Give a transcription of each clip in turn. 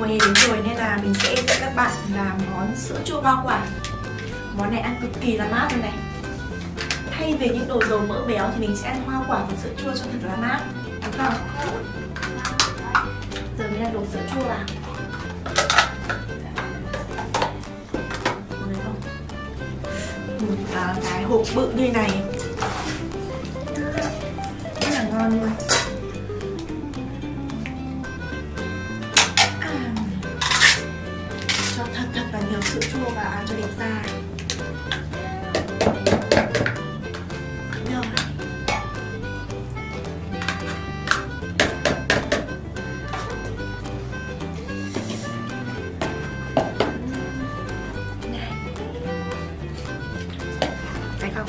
hè đến rồi nên là mình sẽ dạy các bạn làm món sữa chua hoa quả. Món này ăn cực kỳ là mát rồi này. Thay vì những đồ dầu mỡ béo thì mình sẽ ăn hoa quả và sữa chua cho thật là mát, đúng không? Giờ mình đang đổ sữa chua vào. Một cái hộp bự như này rất là ngon luôn. Cho thật là nhiều sữa chua vào ăn cho đẹp da. Thấy không?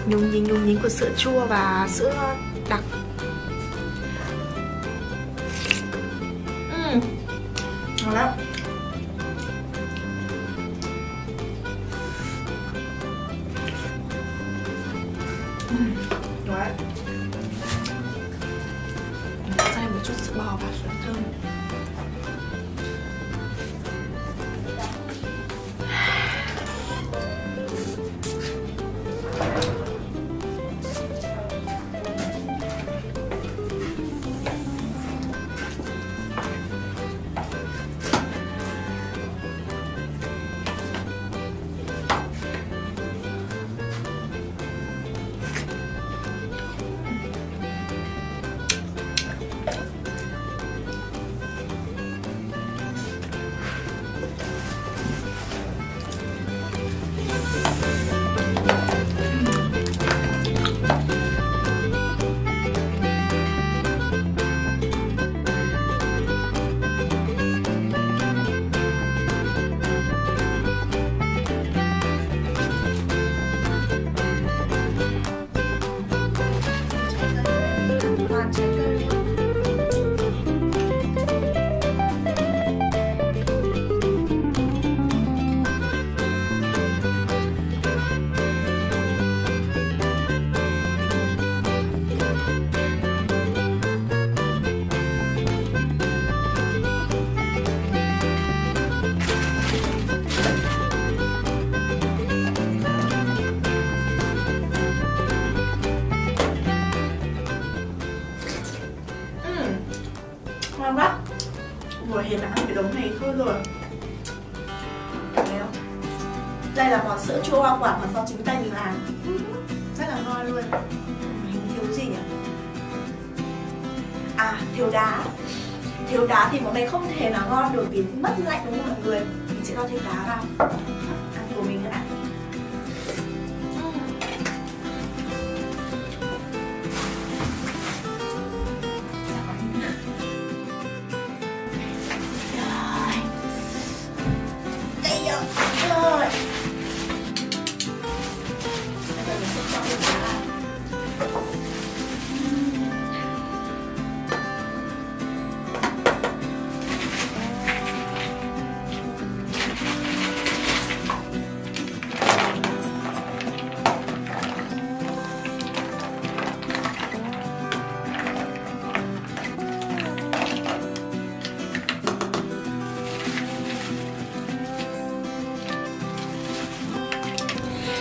Nhung nhính của sữa chua và sữa đặc. Ngon lắm. Đấy. Cho một chút sữa bò vào cho nó thơm. Ngon quá. Mùa hè đã ăn cái đống này thôi rồi. Thấy không? Đây là món sữa chua hoa quả mà do chính tay mình làm. Rất là ngon luôn. Mình thiếu gì nhỉ? À, thiếu đá. Thiếu đá thì món này không thể nào ngon được vì mất lạnh đúng không mọi người? Mình sẽ cho thêm đá vào. Ăn của mình nữa ạ.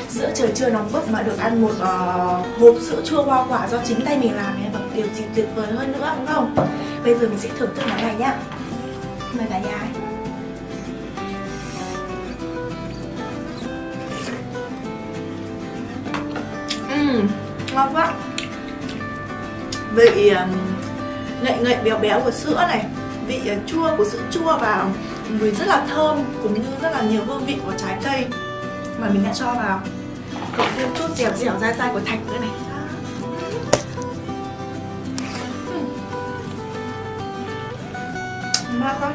Sữa trời trưa nóng bức mà được ăn một hộp sữa chua hoa quả do chính tay mình làm này và điều gì tuyệt vời hơn nữa đúng không? Bây giờ mình sẽ thưởng thức món này nhá. Mời cả nhà. Ngon quá. Vị ngậy béo béo của sữa này, vị chua của sữa chua và mùi rất là thơm cũng như rất là nhiều hương vị của trái cây mà mình đã cho vào, cộng thêm chút dẻo dai dai của thạch nữa này. Mát quá.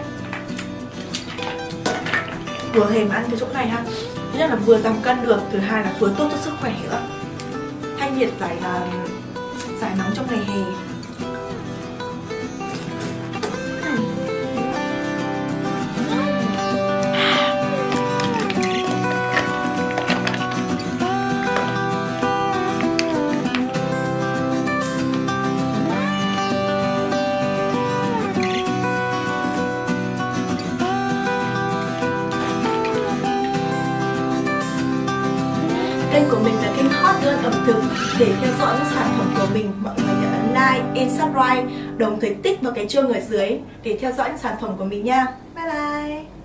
Vừa hè mà ăn cái chỗ này ha, thứ nhất là vừa giảm cân được, thứ hai là vừa tốt cho sức khỏe nữa, thanh nhiệt giải nóng trong ngày hè. của mình là kênh Hot Girl ẩm thực. Để theo dõi những sản phẩm của mình, mọi người nhớ ấn like and subscribe, đồng thời tích vào cái chuông ở dưới để theo dõi những sản phẩm của mình nha. Bye bye.